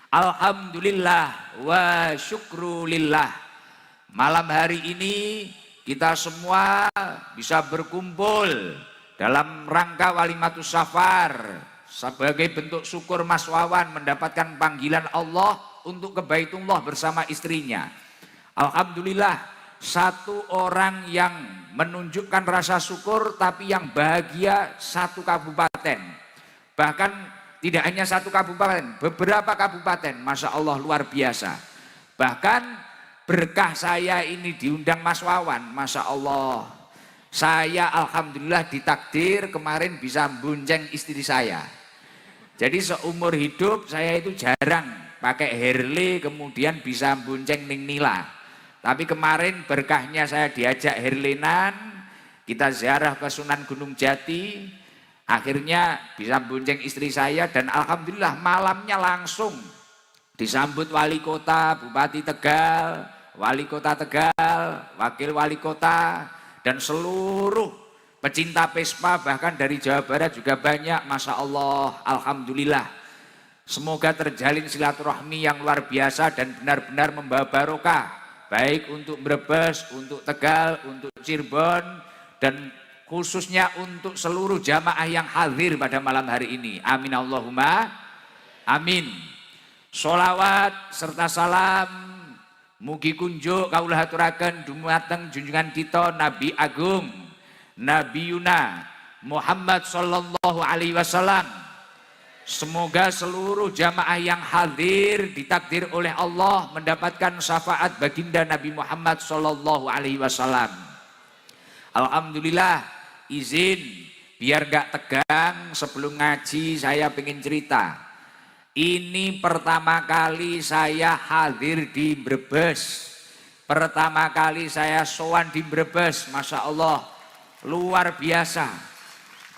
Alhamdulillah wa syukrulillah. Malam hari ini kita semua bisa berkumpul dalam rangka Walimatus Safar sebagai bentuk syukur Mas Wawan mendapatkan panggilan Allah untuk ke Baitullah bersama istrinya. Alhamdulillah, satu orang yang menunjukkan rasa syukur tapi yang bahagia satu kabupaten. Bahkan tidak hanya satu kabupaten, beberapa kabupaten, Masya Allah luar biasa. Bahkan berkah saya ini diundang Mas Wawan, Masya Allah. Saya Alhamdulillah ditakdir kemarin bisa bonceng istri saya. Jadi seumur hidup saya itu jarang pakai Harley kemudian bisa bonceng Ning Nila. Tapi kemarin berkahnya saya diajak Harley-nan, kita ziarah ke Sunan Gunung Jati. Akhirnya bisa bonceng istri saya dan Alhamdulillah malamnya langsung disambut wali kota, Bupati Tegal, wali kota Tegal, wakil wali kota dan seluruh pecinta Vespa bahkan dari Jawa Barat juga banyak, Masya Allah, Alhamdulillah. Semoga terjalin silaturahmi yang luar biasa dan benar-benar membawa barokah baik untuk Brebes, untuk Tegal, untuk Cirebon dan khususnya untuk seluruh jamaah yang hadir pada malam hari ini. Amin Allahumma amin. Sholawat serta salam mugi kunjuk kaulah aturaken dumateng junjungan kita Nabi Agung Nabi Yuna Muhammad sallallahu alaihi wasallam. Semoga seluruh jamaah yang hadir ditakdir oleh Allah mendapatkan syafaat baginda Nabi Muhammad sallallahu alaihi wasallam. Alhamdulillah, izin biar gak tegang sebelum ngaji saya pengen cerita. Ini pertama kali saya hadir di Brebes, pertama kali saya sowan di Brebes, Masya Allah luar biasa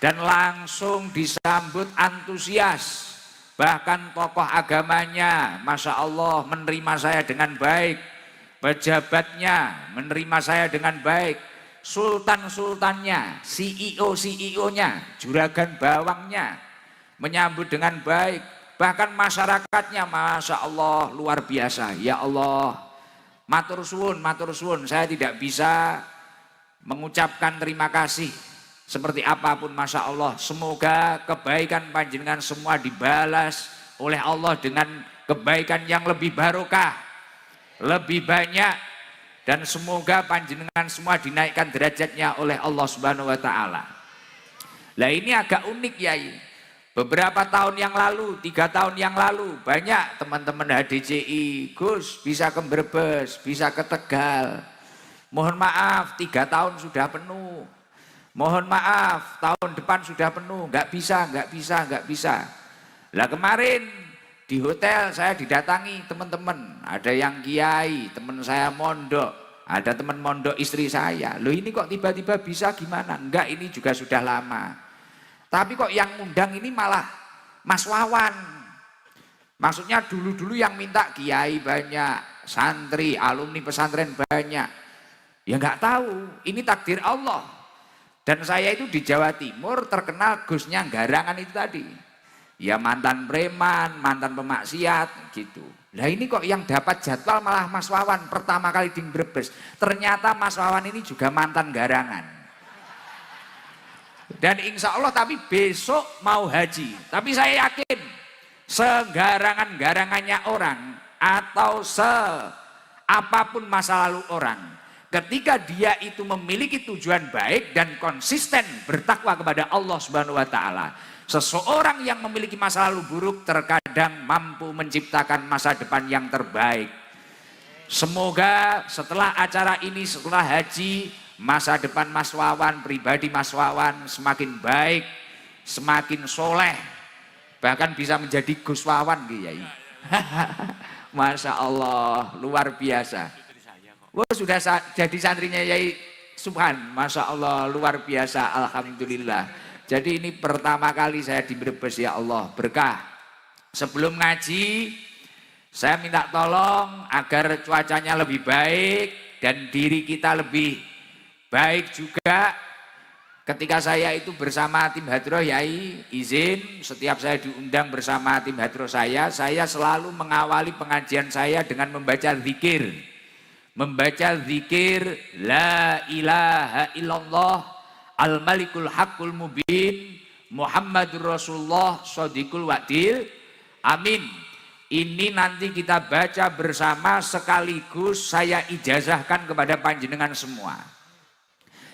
dan langsung disambut antusias. Bahkan tokoh agamanya Masya Allah menerima saya dengan baik, pejabatnya menerima saya dengan baik, sultan-sultannya, CEO-nya, juragan bawangnya menyambut dengan baik. Bahkan masyarakatnya Masya Allah luar biasa. Ya Allah, matur suwun, saya tidak bisa mengucapkan terima kasih seperti apapun, Masya Allah. Semoga kebaikan panjenengan semua dibalas oleh Allah dengan kebaikan yang lebih barokah, lebih banyak. Dan semoga panjenengan semua dinaikkan derajatnya oleh Allah Subhanahu wa Ta'ala. Lah ini agak unik ya. Beberapa tahun yang lalu, 3 tahun yang lalu, banyak teman-teman HDCI, Gus bisa ke Brebes, bisa ke Tegal. Mohon maaf, 3 tahun sudah penuh. Mohon maaf, tahun depan sudah penuh. Nggak bisa. Lah kemarin di hotel saya didatangi teman-teman, ada yang kiai, teman saya mondok, ada teman mondok istri saya. Loh ini kok tiba-tiba bisa gimana? Enggak, ini juga sudah lama. Tapi kok yang undang ini malah Mas Wawan. Maksudnya dulu-dulu yang minta kiai banyak, santri, alumni pesantren banyak. Ya enggak tahu, ini takdir Allah. Dan saya itu di Jawa Timur terkenal Gusnya Garangan itu tadi. Ya mantan preman, mantan pemaksiat gitu. Nah ini kok yang dapat jadwal malah Mas Wawan pertama kali di Brebes. Ternyata Mas Wawan ini juga mantan Garangan. Dan insya Allah tapi besok mau haji. Tapi saya yakin segarangan-garangannya orang atau apapun masa lalu orang, ketika dia itu memiliki tujuan baik dan konsisten bertakwa kepada Allah Subhanahu wa Ta'ala, seseorang yang memiliki masa lalu buruk terkadang mampu menciptakan masa depan yang terbaik. Semoga setelah acara ini, setelah haji, masa depan Mas Wawan, pribadi Mas Wawan semakin baik, semakin soleh, bahkan bisa menjadi Gus Wawan Kiai. Masya Allah, luar biasa. Wah, sudah jadi santrinya Yai Subhan, Masya Allah, luar biasa, Alhamdulillah. Jadi ini pertama kali saya di Brebes, ya Allah, berkah. Sebelum ngaji, saya minta tolong agar cuacanya lebih baik dan diri kita lebih baik juga. ketika saya itu bersama tim hadroh Yai, izin setiap saya diundang bersama tim hadroh saya selalu mengawali pengajian saya dengan membaca zikir. Membaca zikir la ilaha illallah al-malikul haqqul mubin Muhammadur Rasulullah shodiqul wa'dil amin. Ini nanti kita baca bersama sekaligus saya ijazahkan kepada panjenengan semua.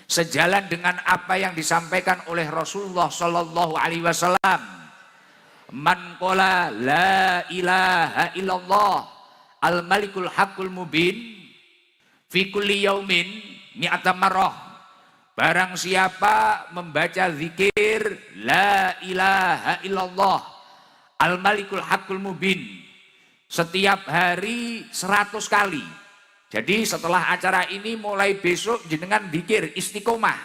Sejalan dengan apa yang disampaikan oleh Rasulullah Sallallahu Alaihi Wasallam. Man qala la ilaha illallah al malikul haqqul mubin fi kulli yaumin mi'ata marrah. Barang siapa membaca zikir la ilaha illallah al malikul haqqul mubin setiap hari 100 kali. Jadi setelah acara ini mulai besok jenengan zikir istiqomah,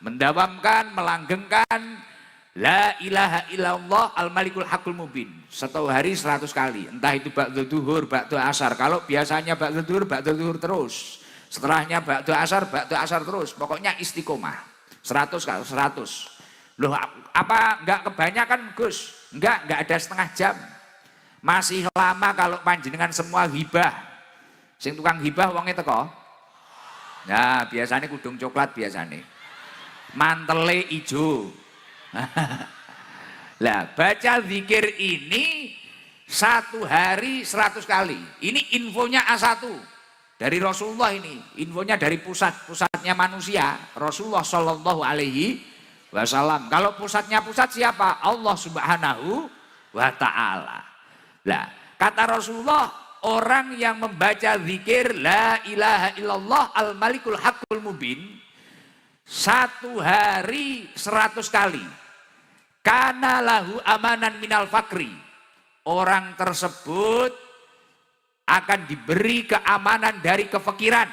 mendawamkan, melanggengkan la ilaha illallah al malikul haqqul mubin satu hari 100 kali. Entah itu ba'da duhur, ba'da asar. Kalau biasanya ba'da duhur terus. Setelahnya ba'da asar terus. Pokoknya istiqomah 100 kali 100. Loh apa enggak kebanyakan Gus? Enggak ada setengah jam. Masih lama kalau panjenengan semua hibah. Sing tukang hibah wonge teko. Nah, biasanya kudung coklat biasanya. Mantele ijo. Lah, baca zikir ini satu hari 100 kali. Ini infonya A1 dari Rasulullah ini. Infonya dari pusatnya manusia, Rasulullah Shallallahu Alaihi Wasallam. Kalau pusat siapa? Allah Subhanahu wa Ta'ala. Lah, kata Rasulullah, orang yang membaca zikir la ilaha illallah al malikul haqqul mubin satu hari 100 kali. Kana lahu amanan minal fakri. Orang tersebut akan diberi keamanan dari kefakiran.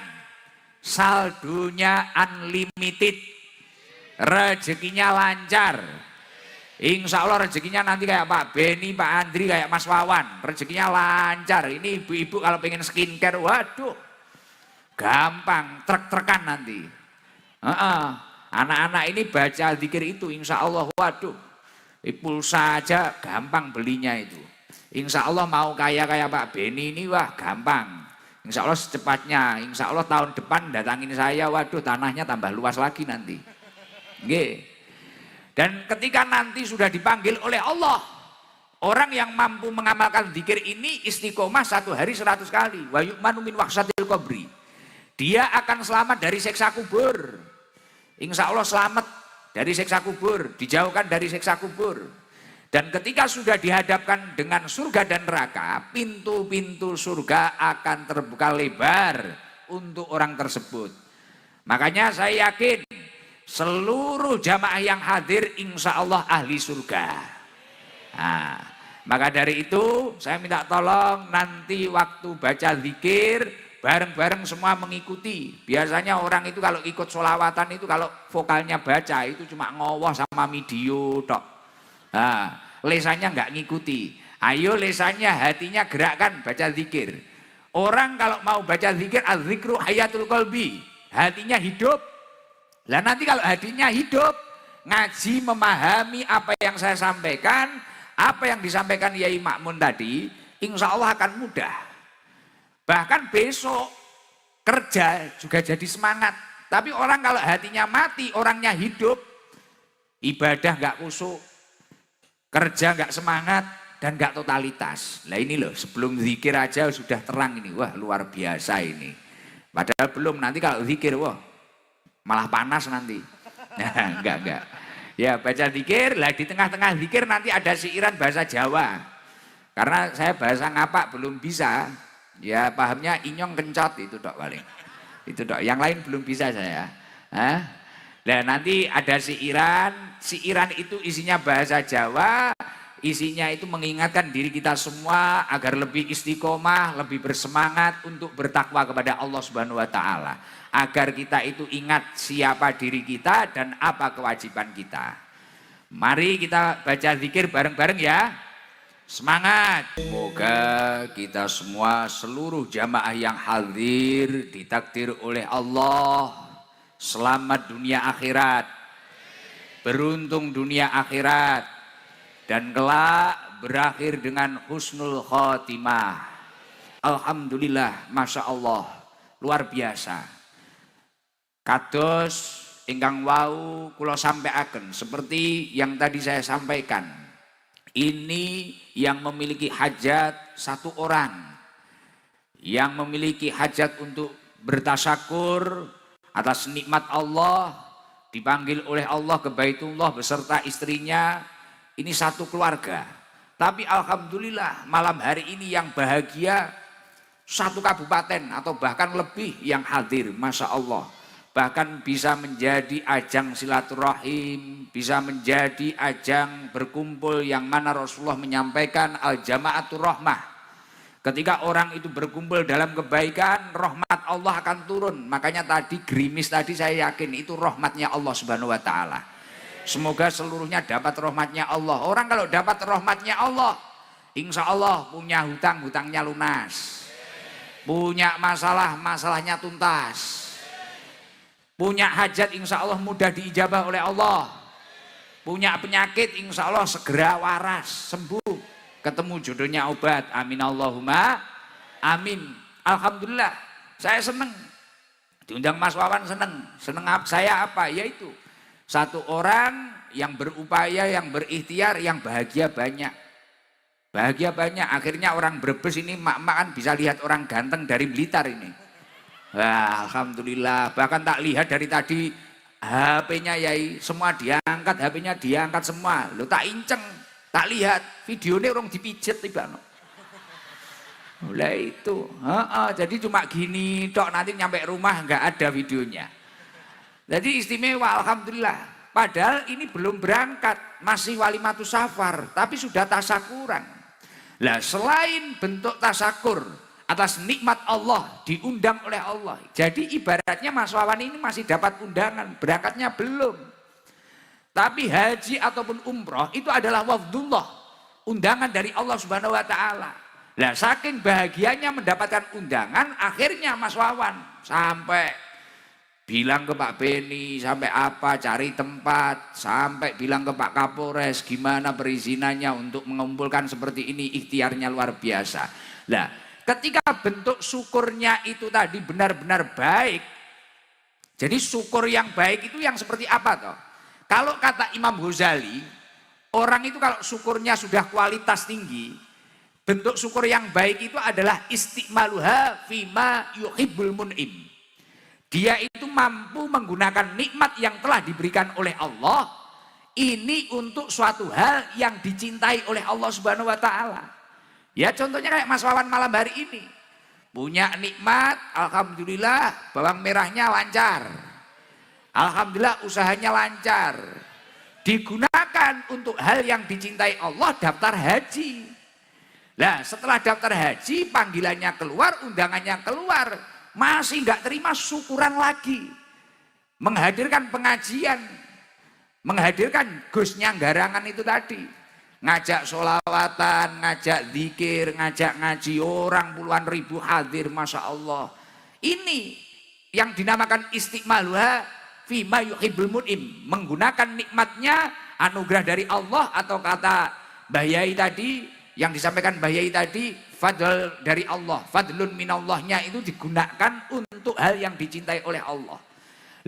Saldonya unlimited. Rezekinya lancar. Insya Allah rezekinya nanti kayak Pak Beni, Pak Andri, kayak Mas Wawan. Rezekinya lancar. Ini ibu-ibu kalau pengen skincare, waduh, gampang, trek-trekan nanti. Anak-anak ini baca zikir itu, insya Allah, waduh, pulsa aja gampang belinya itu. Insya Allah mau kaya Pak Beni ini, wah gampang. Insya Allah secepatnya, insya Allah tahun depan datangin saya, waduh tanahnya tambah luas lagi nanti. Nggih. Dan ketika nanti sudah dipanggil oleh Allah, orang yang mampu mengamalkan zikir ini istiqomah satu hari 100 kali. Wa yu'manu min wahsatil qabri. Dia akan selamat dari siksa kubur. Insya Allah selamat dari siksa kubur, dijauhkan dari siksa kubur. Dan ketika sudah dihadapkan dengan surga dan neraka, pintu-pintu surga akan terbuka lebar untuk orang tersebut. Makanya saya yakin seluruh jamaah yang hadir insya Allah ahli surga. Nah, maka dari itu saya minta tolong nanti waktu baca zikir bareng-bareng semua mengikuti. Biasanya orang itu kalau ikut sholawatan itu kalau vokalnya baca itu cuma ngowoh sama video tok. Nah, lesannya nggak ngikuti. Ayo lesannya hatinya gerakkan baca zikir. Orang kalau mau baca zikir az-zikru hayatul qalbi, hatinya hidup. Lah nanti kalau hatinya hidup, ngaji memahami apa yang saya sampaikan, apa yang disampaikan Yai Makmun tadi, insya Allah akan mudah. Bahkan besok kerja juga jadi semangat. Tapi orang kalau hatinya mati, orangnya hidup, ibadah nggak kusuk, kerja nggak semangat, dan nggak totalitas. Lah ini loh, sebelum zikir aja sudah terang ini, wah luar biasa ini. Padahal belum, nanti kalau zikir, wah malah panas nanti. Nah, enggak. Ya baca zikir, lah di tengah-tengah zikir nanti ada siiran bahasa Jawa. Karena saya bahasa ngapak belum bisa, ya pahamnya inyong kencot itu dok paling. Itu dok, yang lain belum bisa saya. Nah nanti ada siiran itu isinya bahasa Jawa, isinya itu mengingatkan diri kita semua agar lebih istiqomah, lebih bersemangat untuk bertakwa kepada Allah Subhanahu wa Ta'ala. Agar kita itu ingat siapa diri kita dan apa kewajiban kita. Mari kita baca zikir bareng-bareng ya. Semangat. Semoga kita semua seluruh jamaah yang hadir ditakdir oleh Allah selamat dunia akhirat. beruntung dunia akhirat, dan kelak berakhir dengan husnul khotimah. Alhamdulillah, Masya Allah, luar biasa. Kados ingkang wau kula sampaikan seperti yang tadi saya sampaikan. Ini yang memiliki hajat satu orang, yang memiliki hajat untuk bertasyakur atas nikmat Allah, dipanggil oleh Allah ke Baitullah beserta istrinya. Ini satu keluarga. Tapi alhamdulillah malam hari ini yang bahagia satu kabupaten atau bahkan lebih yang hadir, Masya Allah. Bahkan bisa menjadi ajang silaturahim, bisa menjadi ajang berkumpul yang mana Rasulullah menyampaikan al-jama'atul rahmah. Ketika orang itu berkumpul dalam kebaikan, rahmat Allah akan turun. Makanya tadi gerimis tadi saya yakin itu rahmatnya Allah Subhanahu wa taala. Semoga seluruhnya dapat rahmatnya Allah. Orang kalau dapat rahmatnya Allah, insya Allah punya hutang, hutangnya lunas. Punya masalah, masalahnya tuntas. Punya hajat, insya Allah mudah diijabah oleh Allah. Punya penyakit, insya Allah segera waras, sembuh. Ketemu jodohnya obat, amin Allahumma amin. Alhamdulillah, saya senang. Diundang Mas Wawan senang. Senang saya apa? Yaitu satu orang yang berupaya, yang berikhtiar, yang bahagia banyak. Bahagia banyak. Akhirnya orang Brebes ini mak-mak kan bisa lihat orang ganteng dari Blitar ini. Wah, alhamdulillah. Bahkan tak lihat dari tadi HP-nya Yai, semua diangkat, HP-nya diangkat semua. Lo tak inceng, tak lihat videonya orang dipijet tiba. Mulai itu. Jadi cuma gini tok, nanti nyampe rumah nggak ada videonya. Jadi istimewa, alhamdulillah. Padahal ini belum berangkat, masih walimatus safar, tapi sudah tasakuran. Lah selain bentuk tasakur atas nikmat Allah, diundang oleh Allah. Jadi ibaratnya Mas Wawan ini masih dapat undangan, berangkatnya belum. Tapi haji ataupun umroh itu adalah wafdullah, undangan dari Allah Subhanahu wa taala. Lah saking bahagianya mendapatkan undangan, akhirnya Mas Wawan sampai bilang ke Pak Beni, sampai apa, cari tempat, sampai bilang ke Pak Kapolres gimana perizinannya untuk mengumpulkan seperti ini, ikhtiarnya luar biasa. Nah, ketika bentuk syukurnya itu tadi benar-benar baik, jadi syukur yang baik itu yang seperti apa toh? Kalau kata Imam Ghazali, orang itu kalau syukurnya sudah kualitas tinggi, bentuk syukur yang baik itu adalah istiqmaluha fima yuhibbul mun'im. Dia itu mampu menggunakan nikmat yang telah diberikan oleh Allah ini untuk suatu hal yang dicintai oleh Allah Subhanahu wa taala. Ya contohnya kayak Mas Wawan malam hari ini. Punya nikmat, alhamdulillah bawang merahnya lancar. Alhamdulillah usahanya lancar. Digunakan untuk hal yang dicintai Allah, daftar haji. Nah, setelah daftar haji panggilannya keluar, undangannya keluar. Masih nggak terima, syukuran lagi, menghadirkan pengajian, menghadirkan Gusnya Garangan itu tadi, ngajak sholawatan, ngajak zikir, ngajak ngaji, orang puluhan ribu hadir, Masya Allah. Ini yang dinamakan istiqmaluha fima yuhibbul mun'im, menggunakan nikmatnya, anugerah dari Allah, atau kata Mbah Yai tadi, yang disampaikan Mbah Yai tadi, fadl dari Allah, fadlun minallahnya itu digunakan untuk hal yang dicintai oleh Allah.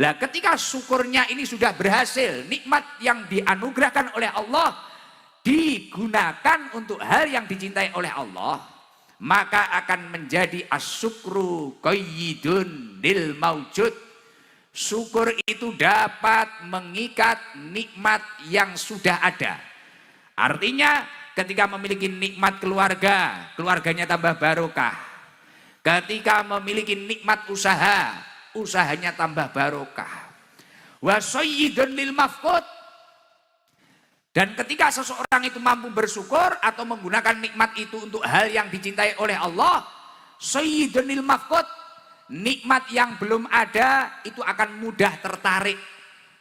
Lah ketika syukurnya ini sudah berhasil, nikmat yang dianugerahkan oleh Allah digunakan untuk hal yang dicintai oleh Allah, maka akan menjadi asyukru qayyidun lil maujud. Syukur itu dapat mengikat nikmat yang sudah ada. Artinya ketika memiliki nikmat keluarga, keluarganya tambah barokah. Ketika memiliki nikmat usaha, usahanya tambah barokah. Wa sayyidun lil mafqud. Dan ketika seseorang itu mampu bersyukur atau menggunakan nikmat itu untuk hal yang dicintai oleh Allah, sayyidun lil mafqud, nikmat yang belum ada itu akan mudah tertarik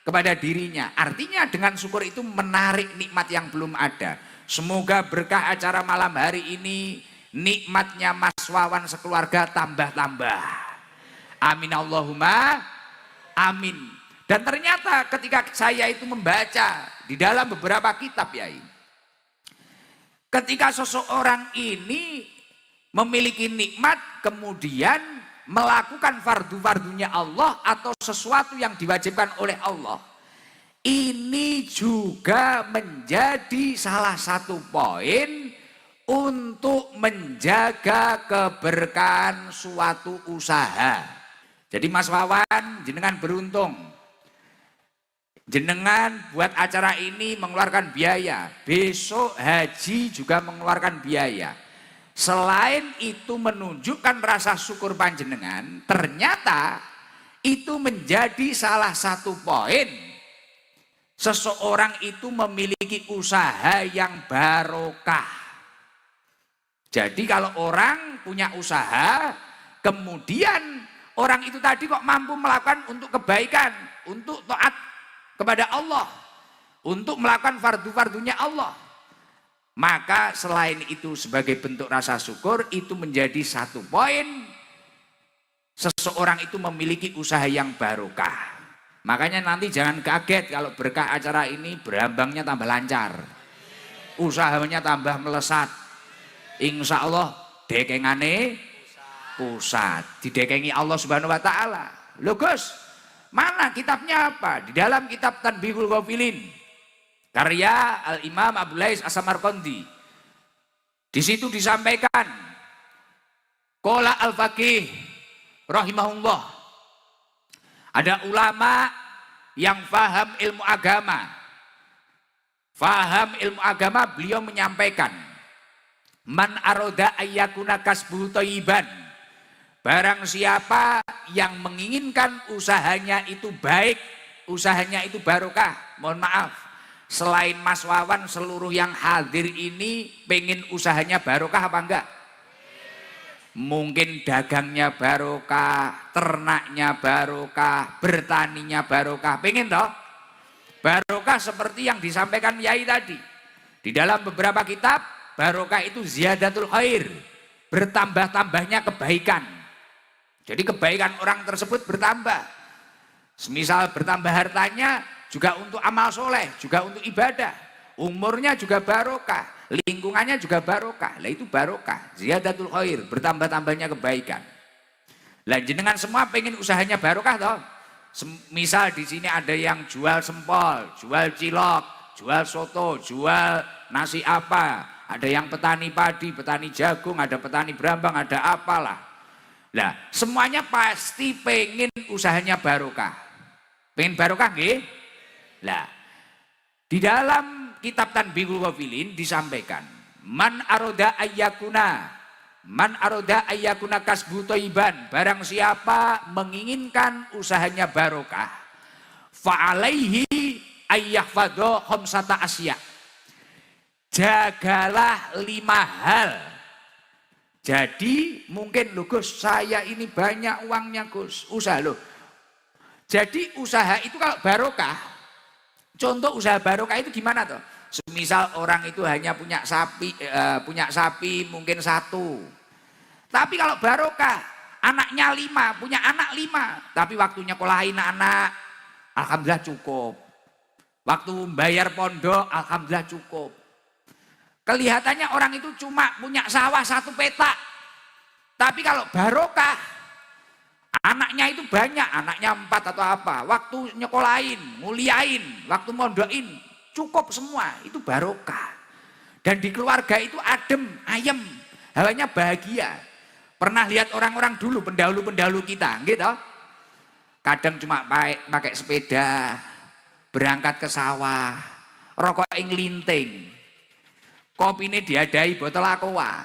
kepada dirinya. Artinya dengan syukur itu menarik nikmat yang belum ada. Semoga berkah acara malam hari ini, nikmatnya Mas Wawan sekeluarga tambah-tambah. Amin Allahumma amin. Dan ternyata ketika saya itu membaca di dalam beberapa kitab Yai, ketika seseorang ini memiliki nikmat kemudian melakukan fardu-fardunya Allah atau sesuatu yang diwajibkan oleh Allah, ini juga menjadi salah satu poin untuk menjaga keberkahan suatu usaha. Jadi Mas Wawan, jenengan beruntung. Jenengan buat acara ini mengeluarkan biaya, besok haji juga mengeluarkan biaya. Selain itu menunjukkan rasa syukur panjenengan, ternyata itu menjadi salah satu poin seseorang itu memiliki usaha yang barokah. Jadi kalau orang punya usaha, kemudian orang itu tadi kok mampu melakukan untuk kebaikan, untuk taat kepada Allah, untuk melakukan fardu-fardunya Allah, maka selain itu sebagai bentuk rasa syukur, itu menjadi satu poin seseorang itu memiliki usaha yang barokah. Makanya nanti jangan kaget kalau berkah acara ini berambangnya tambah lancar, usahanya tambah melesat. Insya Allah dekengane pusat, didekengi Allah Subhanahu wa Ta'ala. Loh Gus, mana kitabnya apa? Di dalam kitab Tanbihul Ghafilin, karya Al-Imam Abu Lais As-Samarqandi. Di situ disampaikan, qala al-faqih rahimahullah, ada ulama yang faham ilmu agama. Faham ilmu agama, beliau menyampaikan, man aroda ayyakuna kasbuhu thayyiban, barang siapa yang menginginkan usahanya itu baik, usahanya itu barokah. Mohon maaf, selain Mas Wawan, seluruh yang hadir ini pengen usahanya barokah apa enggak? Mungkin dagangnya barokah, ternaknya barokah, bertaninya barokah, pengen toh? Barokah seperti yang disampaikan Yai tadi. Di dalam beberapa kitab, barokah itu ziyadatul khair, bertambah-tambahnya kebaikan. Jadi kebaikan orang tersebut bertambah. Semisal bertambah hartanya juga untuk amal soleh, juga untuk ibadah. Umurnya juga barokah, lingkungannya juga barokah. Lah itu barokah, ziyadatul khair, bertambah-tambahnya kebaikan. Lah jenengan semua pengen usahanya barokah toh? Misal di sini ada yang jual sempol, jual cilok, jual soto, jual nasi apa. Ada yang petani padi, petani jagung, ada petani berambang, ada apalah. Lah, semuanya pasti pengen usahanya barokah. Pengen barokah nggih? Lah, di dalam kitab Tanbihul Ghafilin disampaikan, man aroda ayyakuna kasbu thayyiban, barang siapa menginginkan usahanya barokah, fa'alaihi ayyahfadha khamsata asya, jagalah 5 hal. Jadi mungkin loh Gus, saya ini banyak uangnya Gus, usaha loh. Jadi usaha itu kalau barokah, contoh usaha barokah itu gimana toh? Semisal orang itu hanya punya sapi mungkin 1. Tapi kalau barokah, anaknya 5, punya anak 5, tapi waktunya kolahin anak, alhamdulillah cukup. Waktu bayar pondok, alhamdulillah cukup. Kelihatannya orang itu cuma punya sawah 1 petak. Tapi kalau barokah, anaknya itu banyak, anaknya 4 atau apa. Waktu nyekolahin, muliain, waktu mondokin, cukup semua, itu barokah. Dan di keluarga itu adem, ayem, hawanya bahagia. Pernah lihat orang-orang dulu, pendahulu-pendahulu kita, gitu. Kadang cuma pakai sepeda, berangkat ke sawah, rokok linting. Kopi ini diadai botol aqua,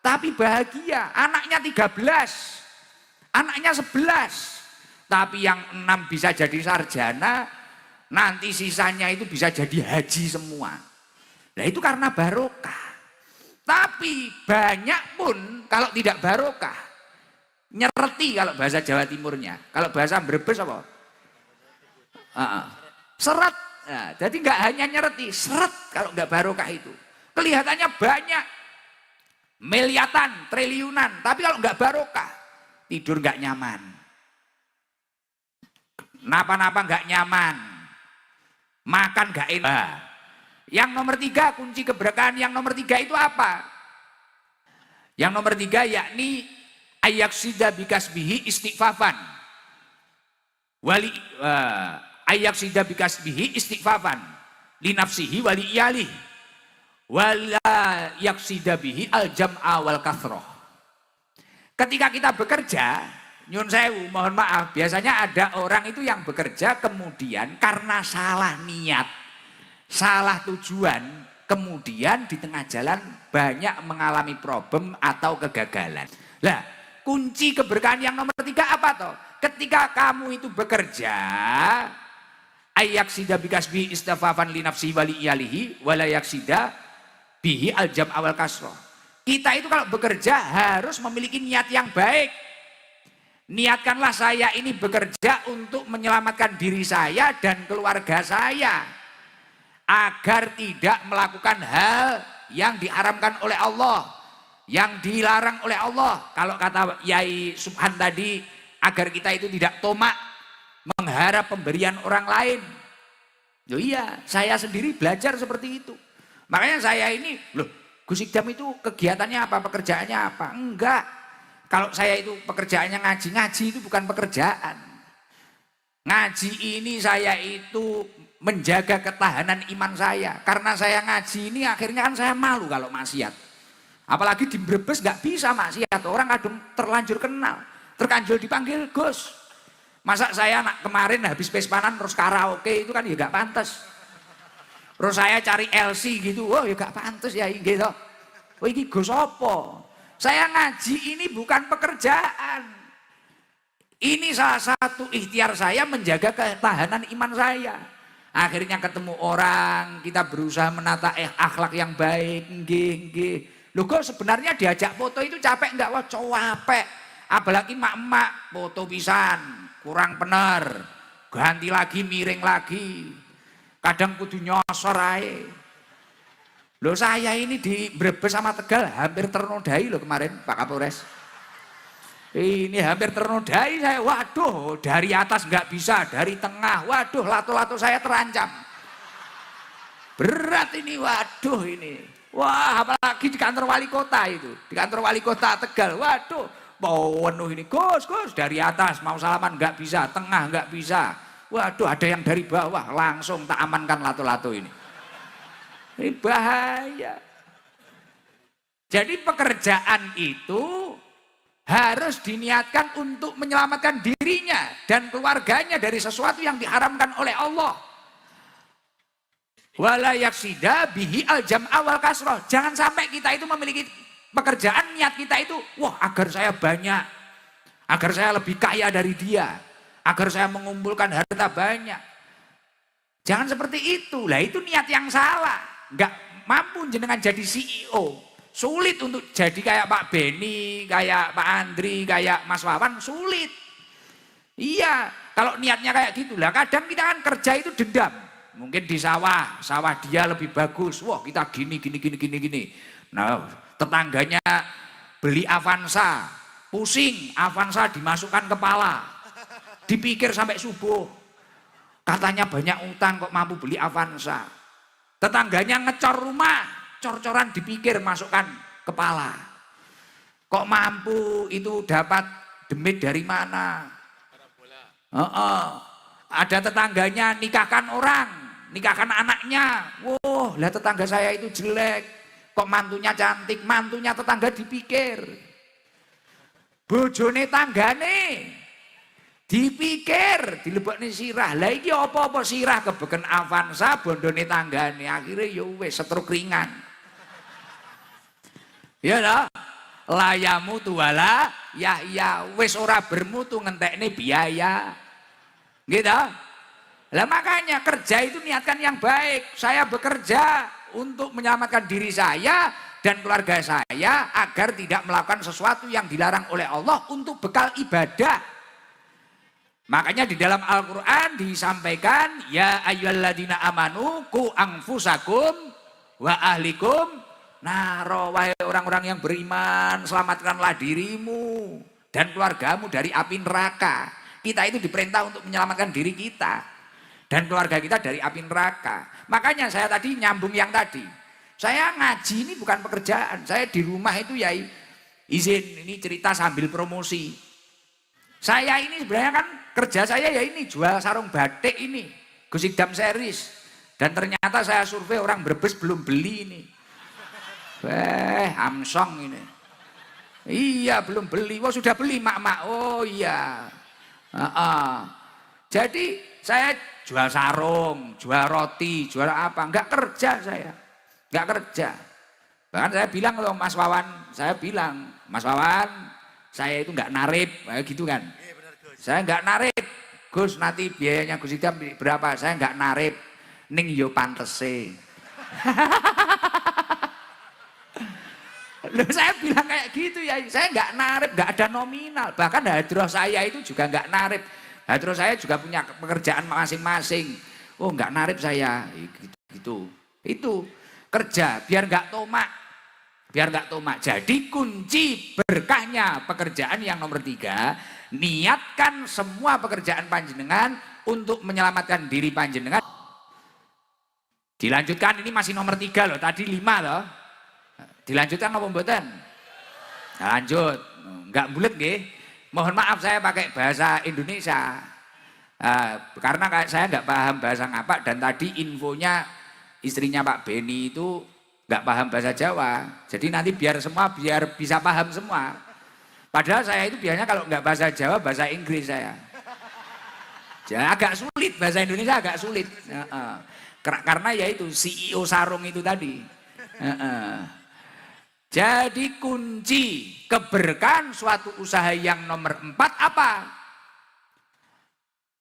tapi bahagia. Anaknya 13, anaknya 11, tapi yang 6 bisa jadi sarjana, nanti sisanya itu bisa jadi haji semua. Nah itu karena barokah. Tapi banyak pun kalau tidak barokah, nyereti kalau bahasa Jawa Timurnya. Kalau bahasa Brebes apa? Seret. Nah, jadi nggak hanya nyereti, seret kalau nggak barokah itu. Kelihatannya banyak, miliatan, triliunan, tapi kalau nggak barokah, tidur nggak nyaman. napa-napa nggak nyaman, makan nggak enak. Yang nomor 3, kunci keberkahan yang nomor 3 itu apa? Yang nomor 3 yakni ayaksida bikasbihi istighfafan. Wali ayaksida bikasbihi istighfafan linafsihi wali iyalih wala yaksida bihi al jam'a wal kathroh. Ketika kita bekerja, nyun sewu, mohon maaf, biasanya ada orang itu yang bekerja kemudian karena salah niat, salah tujuan, kemudian di tengah jalan banyak mengalami problem atau kegagalan. Lah, kunci keberkahan yang nomor 3 apa toh? Ketika kamu itu bekerja, ayaksida bikasbi istafafan li nafsi wali iyalihi wala yaksida bihi aljam awal kasroh. Kita itu kalau bekerja harus memiliki niat yang baik. Niatkanlah saya ini bekerja untuk menyelamatkan diri saya dan keluarga saya agar tidak melakukan hal yang diharamkan oleh Allah, yang dilarang oleh Allah. Kalau kata Yai Subhan tadi, agar kita itu tidak tomak mengharap pemberian orang lain. Loh iya, saya sendiri belajar seperti itu. Makanya saya ini, loh Gus Ikdam itu kegiatannya apa, pekerjaannya apa? Enggak. Kalau saya itu pekerjaannya ngaji, ngaji itu bukan pekerjaan. Ngaji ini saya itu menjaga ketahanan iman saya. Karena saya ngaji ini akhirnya kan saya malu kalau maksiat. Apalagi di Brebes nggak bisa maksiat. Orang kadang terlanjur kenal. Terkanjul dipanggil Gus. Masa saya kemarin habis pespanan terus karaoke itu kan ya nggak pantas. Terus saya cari LC gitu, oh ya gak pantas ya gitu. Oh ini Gus apa? Saya ngaji ini bukan pekerjaan. Ini salah satu ikhtiar saya menjaga ketahanan iman saya. Akhirnya ketemu orang, kita berusaha menata akhlak yang baik. Nggih. Loh kok sebenarnya diajak foto itu capek enggak? Wah capek. Apalagi mak-mak foto pisan, kurang bener. Ganti lagi, miring lagi. Kadang kudu nyosor ae. Loh saya ini di Brebes sama Tegal hampir ternodai loh kemarin Pak Kapolres. Ini hampir ternodai saya. Waduh, dari atas nggak bisa, dari tengah. Waduh, lato-lato saya terancam. Berat ini, waduh ini. Wah, apalagi di kantor wali kota itu. Di kantor wali kota Tegal. Waduh, penuh ini. Gus, dari atas mau salaman nggak bisa, tengah nggak bisa. Waduh, ada yang dari bawah, langsung tak amankan lato-lato ini. Ini bahaya. Jadi pekerjaan itu harus diniatkan untuk menyelamatkan dirinya dan keluarganya dari sesuatu yang diharamkan oleh Allah. Wala yaksida bihi aljam awal kasroh. Jangan sampai kita itu memiliki pekerjaan, niat kita itu, wah agar saya banyak, agar saya lebih kaya dari dia, agar saya mengumpulkan harta banyak. Jangan seperti itu. Lah itu niat yang salah. Enggak mampu jenengan jadi CEO. Sulit untuk jadi kayak Pak Beni, kayak Pak Andri, kayak Mas Wawan, sulit. Iya, kalau niatnya kayak gitu. Lah kadang kita kan kerja itu dendam. Mungkin di sawah dia lebih bagus. Wah, kita gini. Nah, tetangganya beli Avanza, pusing, Avanza dimasukkan kepala. Dipikir sampai subuh. Katanya banyak utang kok mampu beli Avanza. Tetangganya ngecor rumah, cor-coran dipikir masukkan kepala. Kok mampu itu dapat demit dari mana? Ada tetangganya nikahkan orang, nikahkan anaknya. Wah, lah tetangga saya itu jelek. Kok mantunya cantik, mantunya tetangga dipikir. Bojone tanggane dipikir, dilebokne sirah. Lah iki apa-apa sirah kebeken Avanza bondone tanggane. Akhire ya wis setruk ringan. Ya ta? Layamu tuwala ya wis ora bermutu ngentekne biaya. Gitu. Lah makanya kerja itu niatkan yang baik. Saya bekerja untuk menyelamatkan diri saya dan keluarga saya agar tidak melakukan sesuatu yang dilarang oleh Allah untuk bekal ibadah. Makanya di dalam Al-Quran disampaikan, ya ayyuhalladzina amanu ku anfusakum wa ahlikum naro, wahai orang-orang yang beriman, selamatkanlah dirimu dan keluargamu dari api neraka. Kita itu diperintah untuk menyelamatkan diri kita dan keluarga kita dari api neraka. Makanya saya tadi nyambung yang tadi. Saya ngaji ini bukan pekerjaan. Saya di rumah itu ya izin ini cerita sambil promosi. Saya ini sebenarnya kan kerja saya ya ini jual sarung batik ini, Gusikdam series. Dan ternyata saya survei orang Brebes belum beli ini. Amsong ini. Iya belum beli. Oh sudah beli mak-mak. Oh iya. Jadi saya jual sarung, jual roti, jual apa? Enggak kerja saya. Enggak kerja. Bahkan saya bilang loh Mas Wawan, saya bilang, Mas Wawan, saya itu enggak narip, gitu kan. Saya enggak narip. Gus nanti biayanya Gus Idam berapa? Saya enggak narip. Ning yo pantese. Loh, saya bilang kayak gitu ya, saya nggak narip, nggak ada nominal. Bahkan hadroh saya itu juga nggak narip. Hadroh saya juga punya pekerjaan masing-masing. Oh nggak narip saya, gitu. Itu kerja biar nggak tomak, biar nggak tomak. Jadi kunci berkahnya pekerjaan yang nomor 3, niatkan semua pekerjaan panjenengan untuk menyelamatkan diri panjenengan. Dilanjutkan, ini masih nomor 3 loh, tadi 5 loh. Dilanjutkan apa mboten? Nah, lanjut, enggak bulet nggih. Mohon maaf saya pakai bahasa Indonesia. Karena saya enggak paham bahasa ngapak dan tadi infonya istrinya Pak Beni itu enggak paham bahasa Jawa. Jadi nanti biar bisa paham semua. Padahal saya itu biasanya kalau enggak bahasa Jawa, bahasa Inggris saya. Jadi agak sulit, bahasa Indonesia agak sulit. Karena ya itu CEO sarung itu tadi. Jadi kunci keberkahan suatu usaha yang nomor 4 apa?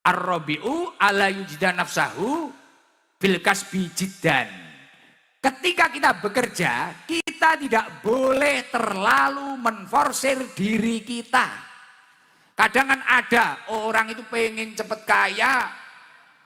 Ar-rabi'u ala yujida nafsahu bil kasbi jiddan. Ketika kita bekerja, kita tidak boleh terlalu menforsir diri kita. Kadang kan ada orang itu pengen cepet kaya,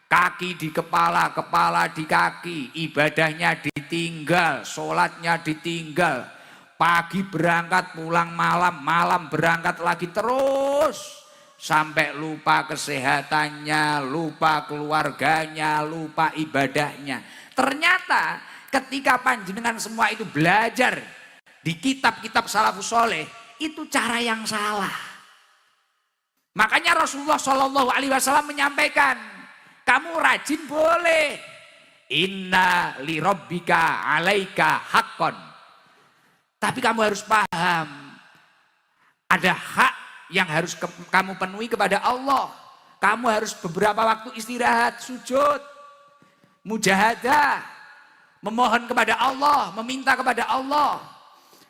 kaki di kepala, kepala di kaki, ibadahnya ditinggal, sholatnya ditinggal. Pagi berangkat, pulang malam, malam berangkat lagi terus. Sampai lupa kesehatannya, lupa keluarganya, lupa ibadahnya. Ternyata ketika panjenengan semua itu belajar di kitab-kitab salafus soleh, itu cara yang salah. Makanya Rasulullah SAW menyampaikan, kamu rajin boleh. Inna li rabbika alaika haqqan. Tapi kamu harus paham, ada hak yang harus kamu penuhi kepada Allah. Kamu harus beberapa waktu istirahat, sujud, mujahadah, memohon kepada Allah, meminta kepada Allah.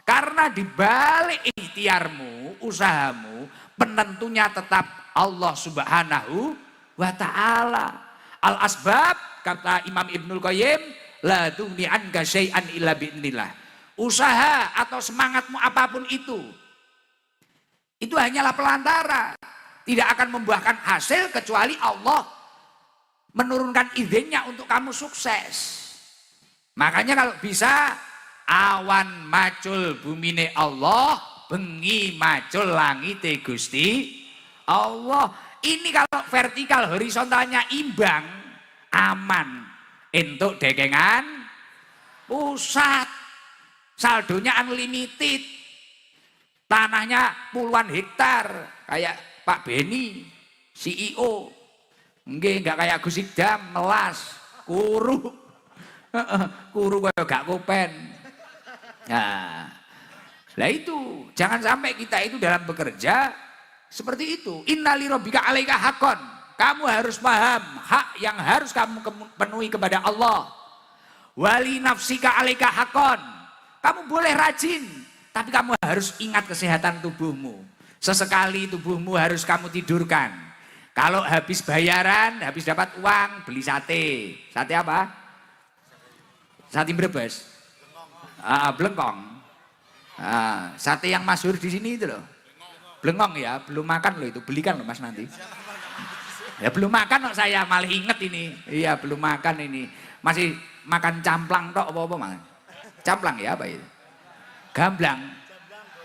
Karena di balik ikhtiarmu, usahamu, penentunya tetap Allah Subhanahu wa ta'ala. Al-asbab, kata Imam Ibnul Qayyim, la tughni anka syai'an illa bi'nillah. Usaha atau semangatmu apapun itu hanyalah pelantara, tidak akan membuahkan hasil kecuali Allah menurunkan izinnya untuk kamu sukses. Makanya kalau bisa awan macul bumine Allah, bengi macul langite Gusti Allah. Ini kalau vertikal horizontalnya imbang, aman entuk dekengan pusat. Saldonya unlimited, tanahnya puluhan hektar, kayak Pak Beni, CEO, enggak kayak Gus Idam, melas, kuru kayak gak kopen. Nah itu, jangan sampai kita itu dalam bekerja seperti itu. Innali rabbika alaika haqqan. Kamu harus paham hak yang harus kamu penuhi kepada Allah. Wali nafsika alaika haqqan. Kamu boleh rajin, tapi kamu harus ingat kesehatan tubuhmu. Sesekali tubuhmu harus kamu tidurkan. Kalau habis bayaran, habis dapat uang, beli sate. Sate apa? Sate Brebes. Blengkong. Sate yang masyhur di sini itu loh. Blengkong ya, belum makan loh itu. Belikan loh Mas nanti. Ya belum makan loh saya, malah inget ini. Iya belum makan ini. Masih makan camplang tok apa-apa makan. Camplang ya apa itu? Gamblang.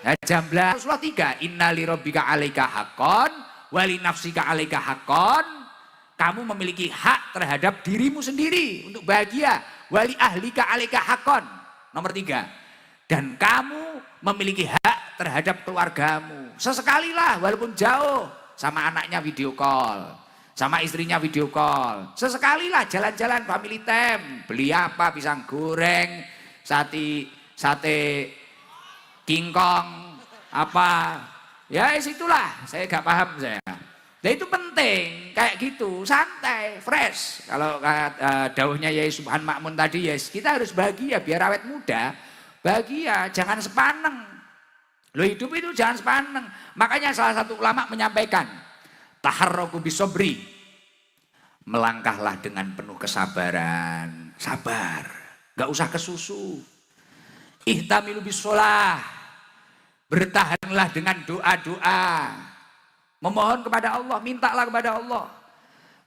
Nah, jamblang. Rasulullah 3, innali rabbika alaika haqqan wali nafsika 'alaika haqqan, kamu memiliki hak terhadap dirimu sendiri untuk bahagia. Wali ahlika 'alaika haqqan. Nomor 3. Dan kamu memiliki hak terhadap keluargamu. Sesekalilah walaupun jauh, sama anaknya video call, sama istrinya video call. Sesekalilah jalan-jalan family time, beli apa, pisang goreng, sate kingkong, apa. Ya situlah, saya gak paham saya. Nah itu penting, kayak gitu, santai, fresh. Kalau dawuhnya Yai Subhan Makmun tadi, yes, kita harus bahagia biar awet muda. Bahagia, jangan sepaneng. Lo hidup itu jangan sepaneng. Makanya salah satu ulama menyampaikan, taharruku bisobri, melangkahlah dengan penuh kesabaran. Sabar, gak usah kesusu. Ihtamilu bisolah, bertahanlah dengan doa-doa. Memohon kepada Allah, mintalah kepada Allah.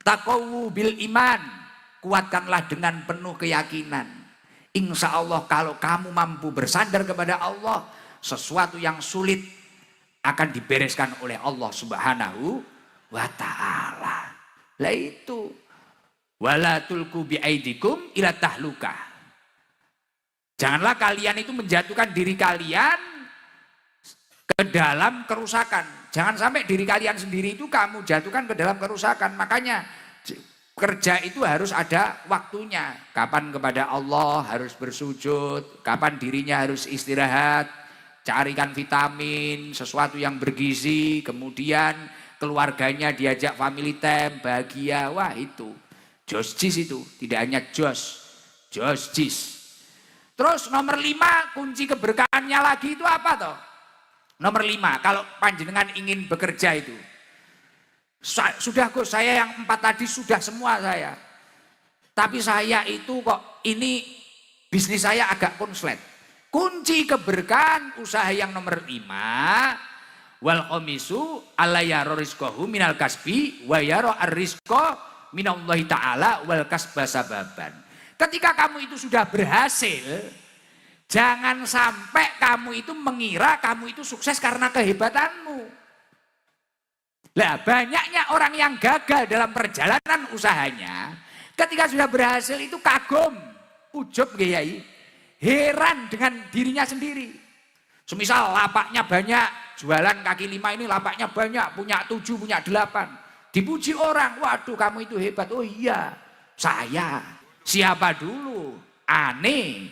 Taqawu bil iman, kuatkanlah dengan penuh keyakinan. Insya Allah kalau kamu mampu bersandar kepada Allah, sesuatu yang sulit akan dibereskan oleh Allah Subhanahu wa ta'ala. Lah itu, wala tulku biaidikum ila tahluka. Janganlah kalian itu menjatuhkan diri kalian ke dalam kerusakan. Jangan sampai diri kalian sendiri itu kamu jatuhkan ke dalam kerusakan. Makanya kerja itu harus ada waktunya. Kapan kepada Allah harus bersujud, kapan dirinya harus istirahat, carikan vitamin, sesuatu yang bergizi, kemudian keluarganya diajak family time, bahagia. Wah itu, josjis itu, tidak hanya josjis. Terus nomor 5, kunci keberkahannya lagi itu apa toh? Nomor 5, kalau panjenengan ingin bekerja itu, sudah Gus, saya yang 4 tadi sudah semua saya. Tapi saya itu kok ini bisnis saya agak konslet. Kunci keberkahan usaha yang nomor 5, wal khamisu alla yara rizqahu minal kasbi wa yara ar-rizqa minallahi ta'ala wal kasba sababan. Ketika kamu itu sudah berhasil, jangan sampai kamu itu mengira kamu itu sukses karena kehebatanmu. Lah banyaknya orang yang gagal dalam perjalanan usahanya, ketika sudah berhasil itu kagum, ujub Kiai, heran dengan dirinya sendiri. Semisal lapaknya banyak, jualan kaki 5 ini lapaknya banyak, punya 7, punya 8. Dipuji orang, waduh kamu itu hebat. Oh iya, saya. Siapa dulu? Aneh.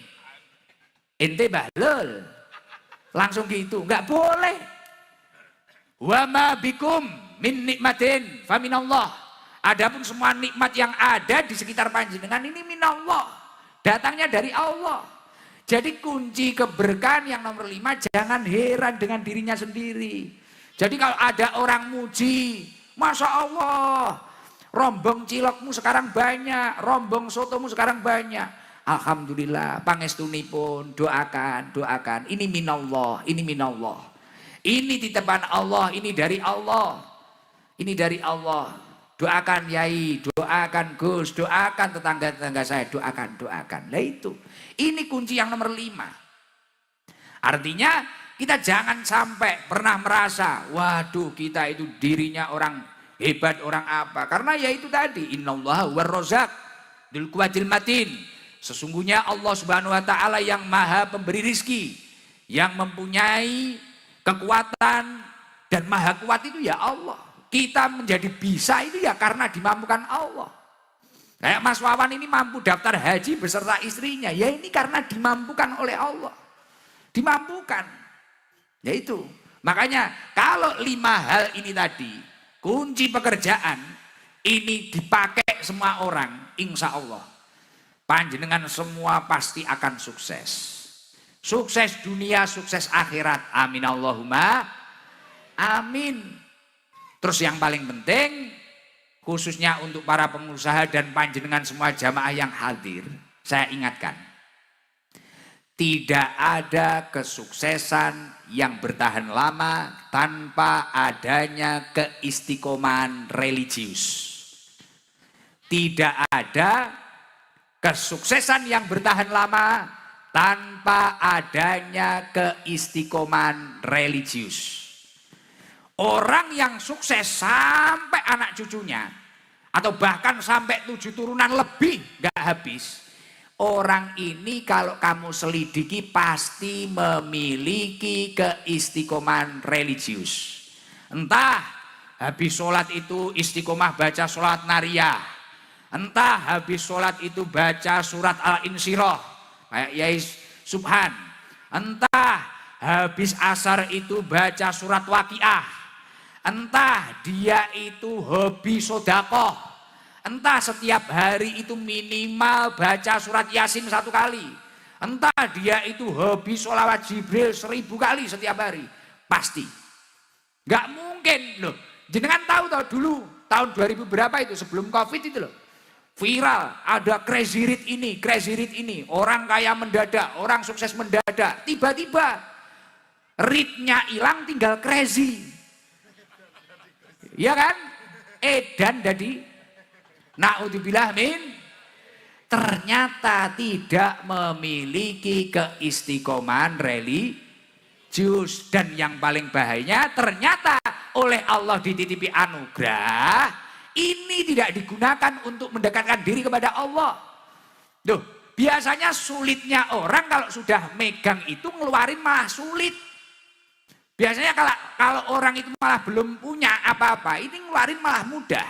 Ente bahlul. Langsung gitu, enggak boleh. Wa ma bikum min nikmatin fa minallah. Adapun semua nikmat yang ada di sekitar panjenengan ini minallah. Datangnya dari Allah. Jadi kunci keberkahan yang nomor 5, jangan heran dengan dirinya sendiri. Jadi kalau ada orang muji, Masya Allah, rombong cilokmu sekarang banyak, rombong sotomu sekarang banyak. Alhamdulillah, pangestunipun, doakan. Ini minallah, ini minallah. Ini titipan Allah, ini dari Allah. Ini dari Allah. Doakan Yai, doakan Gus, doakan tetangga-tetangga saya, doakan. Nah itu, ini kunci yang nomor 5. Artinya kita jangan sampai pernah merasa, waduh kita itu dirinya orang hebat, orang apa. Karena ya itu tadi, innallaha warrozak dzul quwwatil matin. Sesungguhnya Allah Subhanahu wa taala yang maha pemberi rizki, yang mempunyai kekuatan dan maha kuat itu ya Allah. Kita menjadi bisa itu ya karena dimampukan Allah. Kayak Mas Wawan ini mampu daftar haji beserta istrinya, ya ini karena dimampukan oleh Allah. Dimampukan. Ya itu. Makanya kalau 5 hal ini tadi, kunci pekerjaan ini dipakai semua orang, insya Allah panjenengan semua pasti akan sukses. Sukses dunia, sukses akhirat. Amin Allahumma amin. Terus yang paling penting, khususnya untuk para pengusaha dan panjenengan semua jamaah yang hadir, saya ingatkan, tidak ada kesuksesan yang bertahan lama tanpa adanya keistiqomahan religius. Tidak ada kesuksesan yang bertahan lama tanpa adanya keistiqomahan religius. Orang yang sukses sampai anak cucunya, atau bahkan sampai 7 turunan lebih gak habis. Orang ini kalau kamu selidiki pasti memiliki keistiqomahan religius. Entah habis sholat itu istiqomah baca sholat nariyah. Entah habis sholat itu baca surat Al-Insyirah kayak Yai Subhan. Entah habis asar itu baca surat Waqiah. Entah dia itu hobi sodakoh. Entah setiap hari itu minimal baca surat Yasin 1 kali. Entah dia itu hobi sholawat Jibril 1000 kali setiap hari. Pasti. Gak mungkin loh. Jenengan tahu dulu tahun 2000 berapa itu sebelum Covid itu loh. Viral, ada crazy rich ini, crazy rich ini. Orang kaya mendadak, orang sukses mendadak. Tiba-tiba ritnya hilang tinggal crazy. Ya kan? Edan jadi na'udzubillah min. Ternyata tidak memiliki keistiqomahan religius. Dan yang paling bahayanya ternyata oleh Allah dititipi anugerah, ini tidak digunakan untuk mendekatkan diri kepada Allah. Duh, biasanya sulitnya orang kalau sudah megang itu ngeluarin malah sulit. Biasanya kalau orang itu malah belum punya apa-apa, ini ngeluarin malah mudah.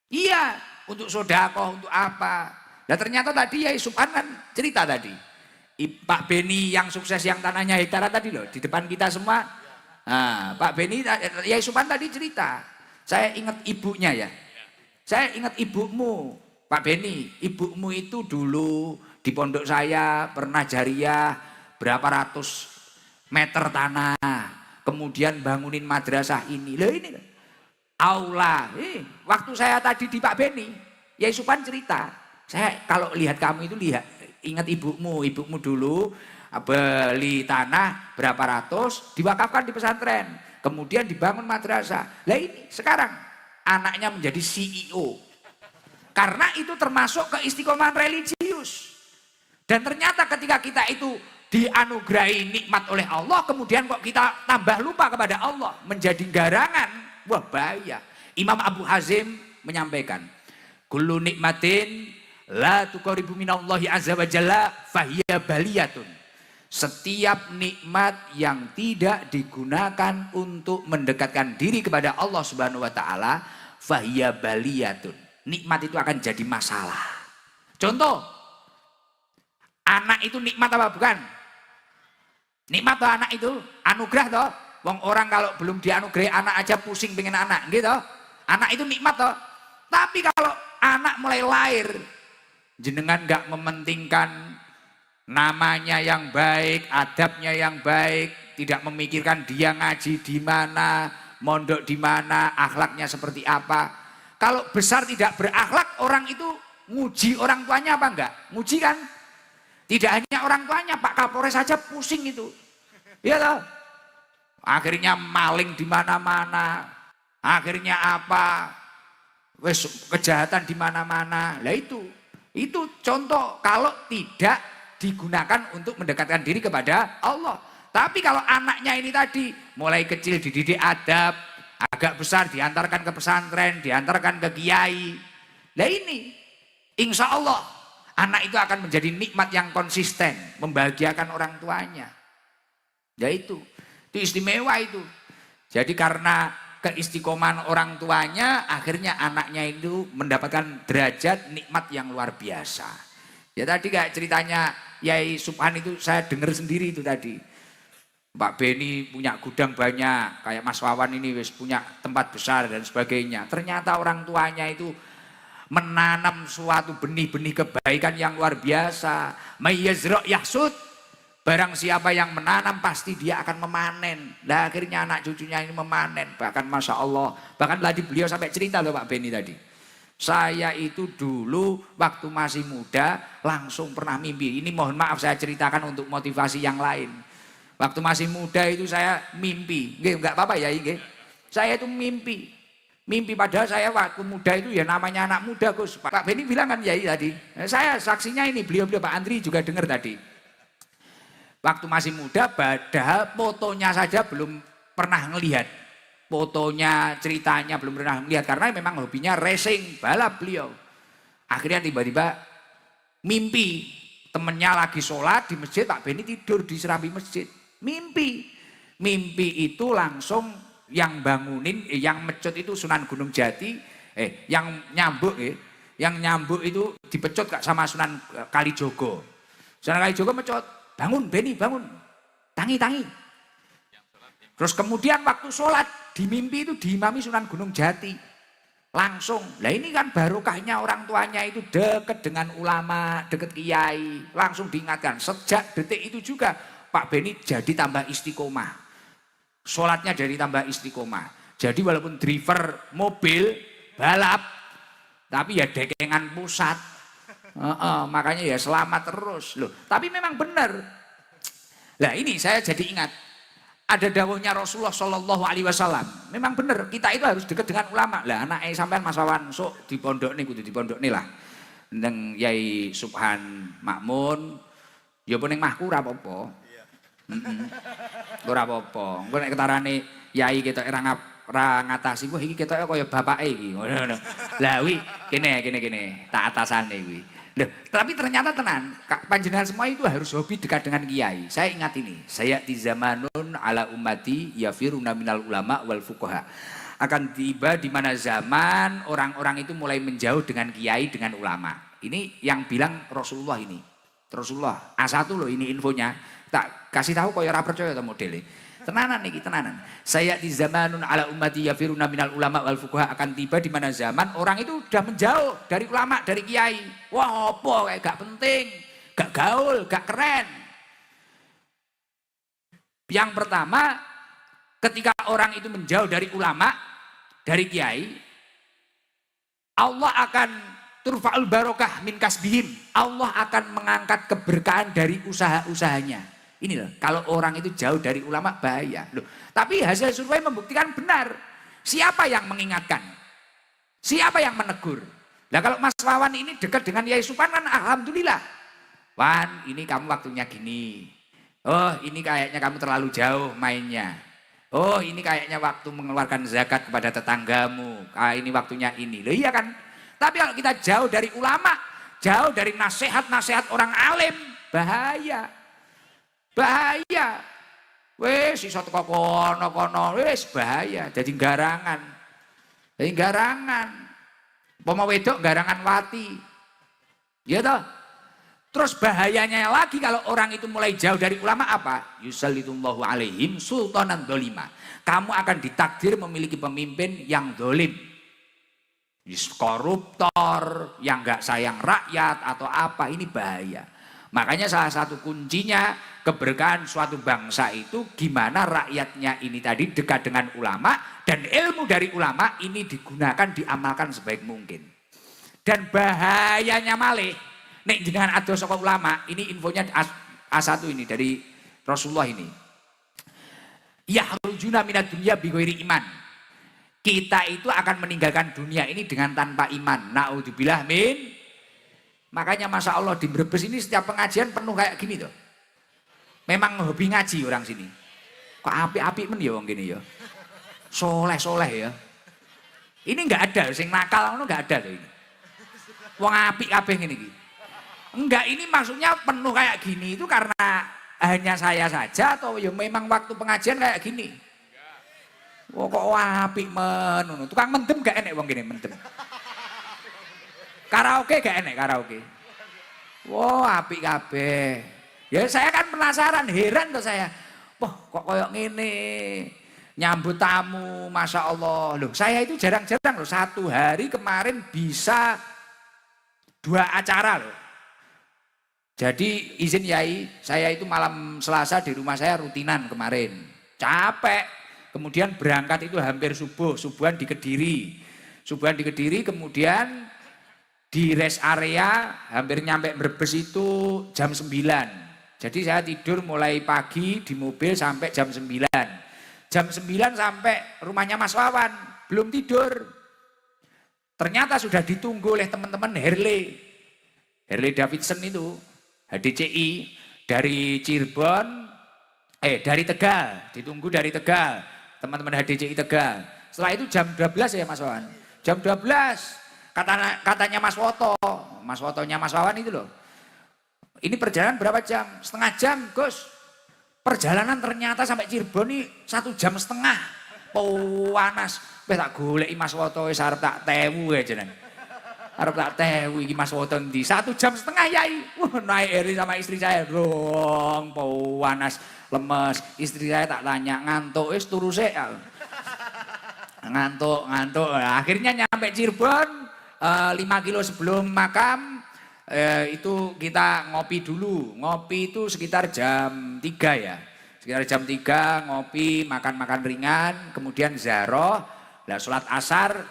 Iya, untuk sodako, untuk apa. Nah ternyata tadi Yai Subhan kan cerita tadi. Pak Beni yang sukses yang tanahnya hektaran tadi loh, di depan kita semua. Nah, Pak Beni, Yai Subhan tadi cerita. Saya ingat ibunya ya. Saya ingat ibumu, Pak Beni. Ibumu itu dulu di pondok saya pernah jariah berapa ratus meter tanah. Kemudian bangunin madrasah ini. Loh ini loh. Aula, waktu saya tadi di Pak Beni, Yai Subhan cerita, saya kalau lihat kamu itu ingat ibumu dulu beli tanah berapa ratus, diwakafkan di pesantren, kemudian dibangun madrasah. Lah ini sekarang anaknya menjadi CEO, karena itu termasuk keistiqomahan religius. Dan ternyata ketika kita itu dianugerahi nikmat oleh Allah, kemudian kok kita tambah lupa kepada Allah, menjadi garangan. Wah bahaya. Imam Abu Hazim menyampaikan, kullu nikmatin la tuqaribu minallahi azza wa jalla fahiya baliyatun. Setiap nikmat yang tidak digunakan untuk mendekatkan diri kepada Allah Subhanahu wa taala fahiya baliyatun. Nikmat itu akan jadi masalah. Contoh, anak itu nikmat apa bukan? Nikmat toh anak itu, anugerah toh. Wong orang kalau belum dianugerahi anak aja pusing pengen anak, gitu. Anak itu nikmat toh. Tapi kalau anak mulai lahir, jenengan nggak mementingkan namanya yang baik, adabnya yang baik, tidak memikirkan dia ngaji di mana, mondok di mana, akhlaknya seperti apa. Kalau besar tidak berakhlak, orang itu nguji orang tuanya apa enggak? Nguji kan? Tidak hanya orang tuanya, Pak Kapolres saja pusing itu. Iya toh? Akhirnya maling di mana-mana, akhirnya apa, wes kejahatan di mana-mana. Lah itu contoh kalau tidak digunakan untuk mendekatkan diri kepada Allah. Tapi kalau anaknya ini tadi mulai kecil dididik adab, agak besar diantarkan ke pesantren, diantarkan ke kiai. Lah ini, insya Allah anak itu akan menjadi nikmat yang konsisten, membahagiakan orang tuanya. Ya itu istimewa itu. Jadi karena keistiqomahan orang tuanya, akhirnya anaknya itu mendapatkan derajat nikmat yang luar biasa. Ya tadi kayak ceritanya Yai Subhan itu saya dengar sendiri itu tadi. Pak Beni punya gudang banyak, kayak Mas Wawan ini wis punya tempat besar dan sebagainya. Ternyata orang tuanya itu menanam suatu benih-benih kebaikan yang luar biasa. Mayyazra' yahsud. Barang siapa yang menanam pasti dia akan memanen. Nah akhirnya anak cucunya ini memanen. Bahkan Masya Allah. Bahkan tadi beliau sampai cerita loh Pak Beni tadi. Saya itu dulu waktu masih muda langsung pernah mimpi. Ini mohon maaf saya ceritakan untuk motivasi yang lain. Waktu masih muda itu saya mimpi. Enggak apa-apa ya ini. Saya itu mimpi. Mimpi padahal saya waktu muda itu ya namanya anak muda Gus. Pak Beni bilang kan ya tadi. Saya saksinya ini beliau-beliau Pak Andri juga dengar tadi. Waktu masih muda padahal fotonya saja belum pernah ngelihat fotonya, ceritanya, belum pernah melihat karena memang hobinya racing, balap beliau. Akhirnya tiba-tiba mimpi temennya lagi sholat di masjid, Pak Beni tidur di serambi masjid. Mimpi itu langsung yang bangunin, yang mecut itu Sunan Gunung Jati, yang nyambuk itu dipecut sama Sunan Kalijogo. Sunan Kalijogo mecut, bangun Beni, bangun, tangi. Terus kemudian waktu sholat di mimpi itu diimami Sunan Gunung Jati. Langsung, lah ini kan barokahnya orang tuanya itu dekat dengan ulama, dekat kiai. Langsung diingatkan, sejak detik itu juga Pak Beni jadi tambah istiqomah. Sholatnya jadi tambah istiqomah. Jadi walaupun driver mobil, balap, tapi ya dekengan pusat. Makanya ya selamat terus loh. Tapi memang benar. Lah ini saya jadi ingat. Ada dawuhnya Rasulullah Shallallahu Alaihi Wasallam. Memang benar kita itu harus dekat dengan ulama. Lah anaknya sampean Mas Wawan sok di pondok nih, kudu di pondok nih lah. Neng Yai Subhan Makmun, ya pun yang mahku ora apa-apa. Ora apa-apa. Engko nek ketarane Yai ketok ora ngatasi, wah iki ketoke kaya bapake iki. Ngono. Lah wi kene tak atasane kuwi. Loh, tapi ternyata tenan, panjenengan semua itu harus hobi dekat dengan kiai. Saya ingat ini, saya di zamanun ala ummati yafiruna minal ulama wal fuqaha. Akan tiba di mana zaman orang-orang itu mulai menjauh dengan kiai, dengan ulama. Ini yang bilang Rasulullah ini. Rasulullah A1 loh ini infonya. Tak kasih tahu kaya ora percaya ta modele. Tenanan nih, tenanan. Saya di zamanun ala ummati yafiruna minal ulama wal fuqaha, akan tiba di mana zaman orang itu udah menjauh dari ulama, dari kiai. Wah, apa kayak gak penting, gak gaul, gak keren. Yang pertama, ketika orang itu menjauh dari ulama, dari kiai, Allah akan turfa'ul barokah min kasbihim. Allah akan mengangkat keberkahan dari usaha-usahanya. Ini loh, kalau orang itu jauh dari ulama bahaya. Loh, tapi hasil survei membuktikan benar. Siapa yang mengingatkan? Siapa yang menegur? Nah kalau Mas Wawan ini dekat dengan Yai Supan kan alhamdulillah. Wan, ini kamu waktunya gini. Oh, ini kayaknya kamu terlalu jauh mainnya. Oh, ini kayaknya waktu mengeluarkan zakat kepada tetanggamu. Ah, ini waktunya ini. Loh iya kan? Tapi kalau kita jauh dari ulama, jauh dari nasihat-nasihat orang alim, bahaya. Bahaya. Wes iso teko kono-kono, wes bahaya. Jadi garangan. Jadi garangan. Poma wedok garangan wati. Ya toh? Terus bahayanya lagi kalau orang itu mulai jauh dari ulama apa? Yusallitullahu alaihim sultanan dolima. Kamu akan ditakdir memiliki pemimpin yang dolim. Koruptor, yang gak sayang rakyat atau apa, ini bahaya. Makanya salah satu kuncinya keberkahan suatu bangsa itu gimana rakyatnya ini tadi dekat dengan ulama dan ilmu dari ulama ini digunakan, diamalkan sebaik mungkin. Dan bahayanya malih, nek jenengan ado saka ulama, ini infonya A1 ini dari Rasulullah ini. Yahrujuna minad dunya bighairi iman. Kita itu akan meninggalkan dunia ini dengan tanpa iman. Naudzubillah min. Makanya Masya Allah di Brebes ini setiap pengajian penuh kayak gini tuh. Memang hobi ngaji orang sini. Kok api-api men ya wong gini ya. Soleh-soleh ya. Ini enggak ada, sing nakal ngono enggak ada tuh ini. Wong apik kabeh ngene iki. Enggak, ini maksudnya penuh kayak gini itu karena hanya saya saja atau ya memang waktu pengajian kayak gini. Wah kok apik men ngono. Tukang mendem gak enek wong gini mendem. Karaoke gak enek karaoke. Wah, apik kabeh. Ya saya kan penasaran, heran tuh saya. Wah, kok koyok ngene. Nyambut tamu, Masya Allah. Loh, saya itu jarang-jarang loh. Satu hari kemarin bisa 2 acara loh. Jadi izin Yai, saya itu malam Selasa di rumah saya rutinan kemarin. Capek. Kemudian berangkat itu hampir subuhan di Kediri. Subuhan di Kediri, kemudian di rest area hampir nyampe Brebes itu jam 9. Jadi saya tidur mulai pagi di mobil sampai jam 9. Jam 9 sampai rumahnya Mas Wawan, belum tidur. Ternyata sudah ditunggu oleh teman-teman Harley Davidson itu, HDCI dari Cirebon, dari Tegal, ditunggu dari Tegal. teman-teman HDCI Tegal. Setelah itu jam 12 ya Mas Wawan. Jam 12 katanya Mas Wotonya Mas Wawan itu loh. Ini perjalanan berapa jam? Setengah jam, Gus. Perjalanan ternyata sampai Cirebon ini 1,5 jam. Panas. Tak goleki Mas Woto wis arep tak tewu ya jeneng. Arep tak tewu iki Mas Woto ndi? 1,5 jam Yai. Wah, naik eri sama istri saya. Dong, panas, lemes. Istri saya tak tanya, ngantuk wis turu sik. Ngantuk. Akhirnya nyampe Cirebon 5 kilo sebelum makam. Itu kita ngopi dulu. Ngopi itu sekitar jam 3 ya. Sekitar jam 3 ngopi, makan ringan, kemudian ziarah. Nah, sholat asar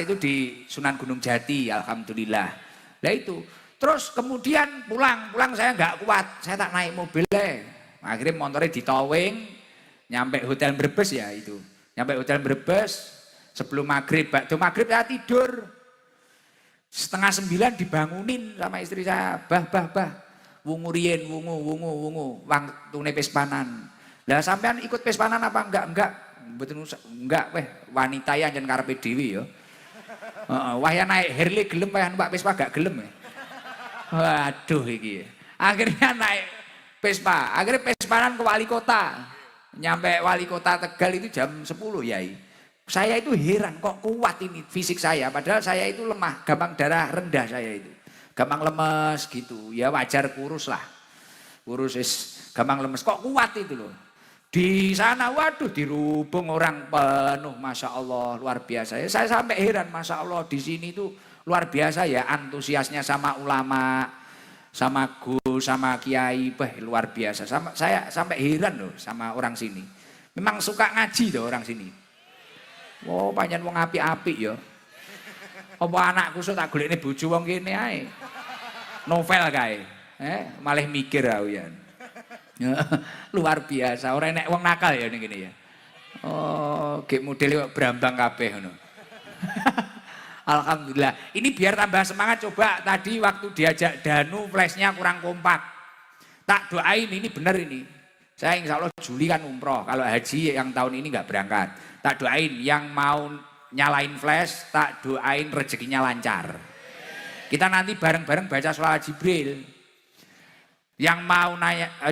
itu di Sunan Gunung Jati, alhamdulillah. Nah itu. Terus kemudian pulang saya nggak kuat. Saya tak naik mobil. Akhirnya motornya ditowing, nyampe Hotel Brebes ya itu. Nyampe Hotel Brebes sebelum maghrib. Waktu maghrib saya tidur. 8:30 dibangunin sama istri saya, bah, wungu rien, wungu, waktune pespanan. Lah sampean ikut pespanan apa enggak, betul enggak, wanita ya jan karepe dhewe ya. Wah ya naik Harley gelem, wah numpak Vespa gak gelem ya. Waduh iki. Akhirnya naik Vespa, akhirnya pespanan ke wali kota. Nyampe wali kota Tegal itu jam 10 Yai. Saya itu heran kok kuat ini fisik saya, padahal saya itu lemah, gampang darah rendah saya itu. Gampang lemes gitu, ya wajar kurus lah. Kurus gampang lemes, kok kuat itu loh. Di sana waduh dirubung orang penuh, Masya Allah luar biasa. Saya sampai heran, Masya Allah di sini tuh luar biasa ya antusiasnya sama ulama, sama Gus, sama Kiai, luar biasa. Saya sampai heran loh sama orang sini. Memang suka ngaji loh orang sini. Oh, panjang wong apik-apik ya. Apa anakku sok tak golekne bojo wong kene ae. Novel kae. Malah mikir aku ya. Luar biasa, ora enek wong nakal ya ning kene ya. Oh, gek model kok brambang kabeh ngono. Alhamdulillah. Ini biar tambah semangat coba tadi waktu diajak Danu flashnya kurang kompak. Tak doain ini bener ini. Saya insya Allah Juli kan umroh. Kalau haji yang tahun ini nggak berangkat. Tak doain yang mau nyalain flash, tak doain rezekinya lancar. Kita nanti bareng-bareng baca sholawat Jibril. Yang mau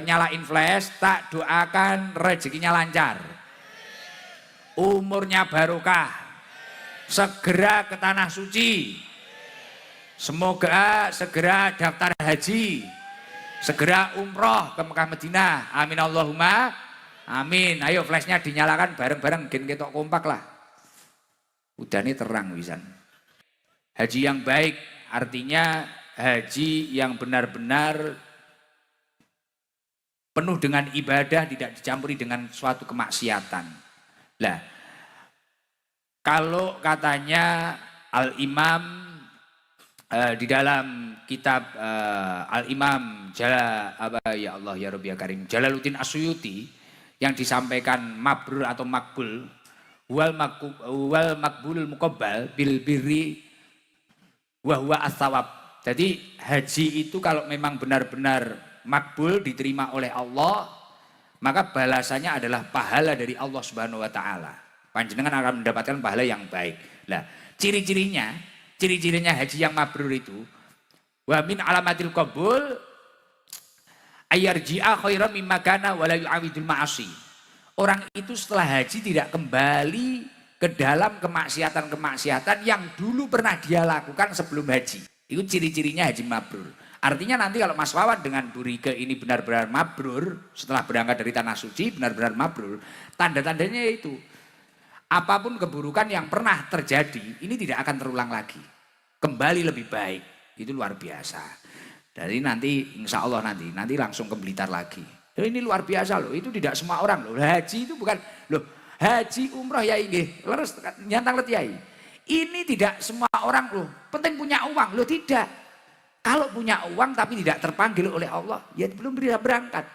nyalain flash, tak doakan rezekinya lancar. Umurnya barokah. Segera ke tanah suci. Semoga segera daftar haji. Segera umroh ke Mekah Madinah. Amin Allahumma. Amin. Ayo flashnya dinyalakan bareng-bareng. Gen ketok kompak lah. Udah nih terang wisan. Haji yang baik artinya haji yang benar-benar penuh dengan ibadah, tidak dicampuri dengan suatu kemaksiatan. Lah, kalau katanya Al-Imam di dalam kitab Al-Imam ya Allah ya Rabbi ya Karim Jalaluddin As-Suyuti yang disampaikan mabrur atau makbul wal makbulul muqabbal bil birri wa huwa as-sawab. Jadi haji itu kalau memang benar-benar makbul diterima oleh Allah, maka balasannya adalah pahala dari Allah Subhanahu wa taala. Panjenengan akan mendapatkan pahala yang baik. Nah, ciri-cirinya haji yang mabrur itu wa min alamatil qabul ayarji'a khairan mimma kana wa la yu'awidul ma'asi. Orang itu setelah haji tidak kembali ke dalam kemaksiatan-kemaksiatan yang dulu pernah dia lakukan sebelum haji. Itu ciri-cirinya haji mabrur. Artinya nanti kalau Mas Wawan dengan Bu Rike ini benar-benar mabrur, setelah berangkat dari tanah suci benar-benar mabrur, tanda-tandanya itu apapun keburukan yang pernah terjadi ini tidak akan terulang lagi. Kembali lebih baik. Itu luar biasa. Dari nanti insya Allah nanti langsung ke Blitar lagi. Ini luar biasa loh, itu tidak semua orang loh. Haji itu bukan loh, haji umroh ya inggih, leres nyantang letiyai. Ini tidak semua orang loh, penting punya uang loh, tidak. Kalau punya uang tapi tidak terpanggil oleh Allah, ya belum bisa berangkat.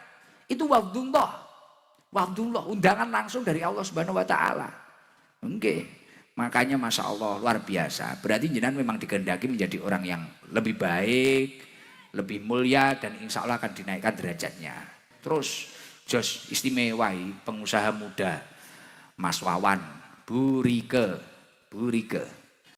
Itu wa'dullah, undangan langsung dari Allah Subhanahu wa taala. Oke. Makanya Masya Allah luar biasa. Berarti jenengan memang dikehendaki menjadi orang yang lebih baik, lebih mulia dan insya Allah akan dinaikkan derajatnya. Terus jos istimewa pengusaha muda Mas Wawan, Bu Rike.